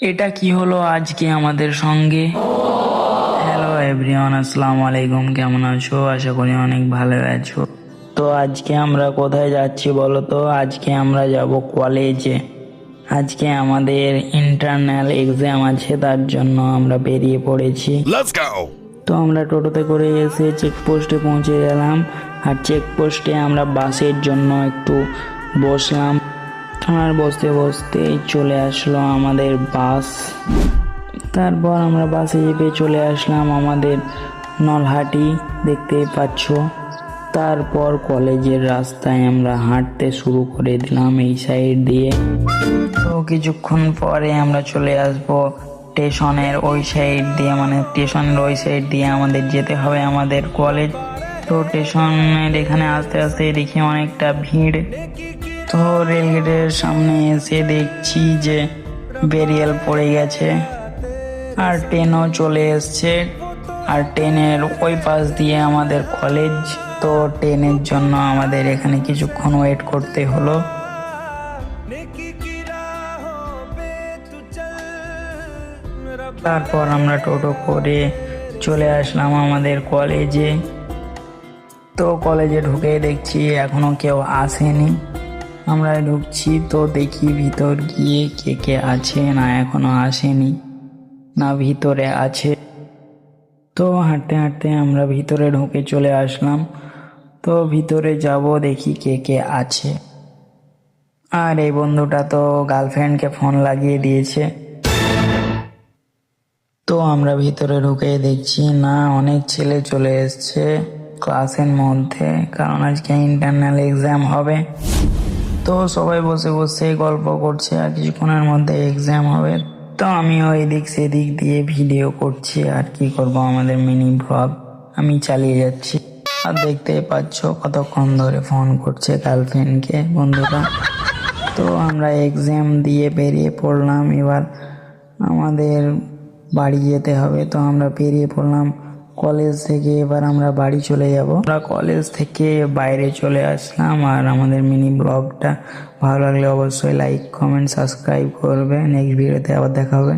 এটা কি হলো আজকে আমাদের সঙ্গে? হ্যালো এভরিওয়ান, আসসালামু আলাইকুম। কেমন আছো? আশা করি অনেক ভালো আছো। তো আজকে আমরা কোথায় যাচ্ছি বলো তো? আজকে আমরা যাব কলেজে। আজকে আমাদের ইন্টারনাল এক্সাম আছে, তার জন্য আমরা বেরিয়ে পড়েছি। Let's go! তো আমরা টোটোতে করে এসে চেকপোস্টে পৌঁছে গেলাম। আর চেকপোস্টে আমরা বাসের জন্য একটু বসলাম। আর বসতে বসতে চলে আসলো আমাদের বাস। তারপর আমরা বাসে চেপে চলে আসলাম আমাদের নলহাটি, দেখতেই পাচ্ছ। তারপর কলেজের রাস্তায় আমরা হাঁটতে শুরু করে দিলাম এই সাইড দিয়ে। তো কিছুক্ষণ পরে আমরা চলে আসবো স্টেশনের ওই সাইড দিয়ে, মানে স্টেশনের ওই সাইড দিয়ে আমাদের যেতে হবে আমাদের কলেজ। তো স্টেশনের এখানে আস্তে আস্তে দেখি অনেকটা ভিড়। তো রেলগেটের সামনে এসে দেখছি যে ব্যারিয়ার পড়ে গেছে, আর ট্রেনও চলে এসছে। আর ট্রেনের ওই পাশ দিয়ে আমাদের কলেজ। তো ট্রেনের জন্য আমাদের এখানে কিছুক্ষণ ওয়েট করতে হলো। তারপর আমরা টোটো করে চলে আসলাম আমাদের কলেজে। তো কলেজে ঢুকে দেখছি এখনো কেউ আসেনি। আমরা ঢুকছি, তো দেখি ভিতর গিয়ে কে কে আছে, না এখনো আসেনি, না ভিতরে আছে। তো হাঁটতে হাঁটতে আমরা ভিতরে ঢুকে চলে আসলাম। তো ভিতরে যাব, দেখি কে কে আছে। আর এই বন্ধুটা তো গার্লফ্রেন্ডকে ফোন লাগিয়ে দিয়েছে। তো আমরা ভিতরে ঢুকে দেখছি না, অনেক ছেলে চলে এসছে ক্লাসের মধ্যে, কারণ আজকে ইন্টারনাল এক্সাম হবে। তো সবাই বসে বসে গল্প করছে, আর কিছুক্ষণের মধ্যে এক্সাম হবে। তো আমিও এদিক সেদিক দিয়ে ভিডিও করছি, আর কি করব, আমাদের মিনি ব্লগ আমি চালিয়ে যাচ্ছি। আর দেখতেই পাচ্ছ কতক্ষণ ধরে ফোন করছে গার্লফ্রেন্ডকে বন্ধুরা। তো আমরা এক্সাম দিয়ে বেরিয়ে পড়লাম। এবার আমাদের বাড়ি যেতে হবে, তো আমরা বেরিয়ে পড়লাম কলেজ থেকে। এবার আমরা বাড়ি চলে যাব। আমরা কলেজ থেকে বাইরে চলে আসলাম। আর আমাদের মিনি ব্লগটা ভালো লাগলে অবশ্যই লাইক, কমেন্ট, সাবস্ক্রাইব করবে। নেক্সট ভিডিওতে আবার দেখা হবে।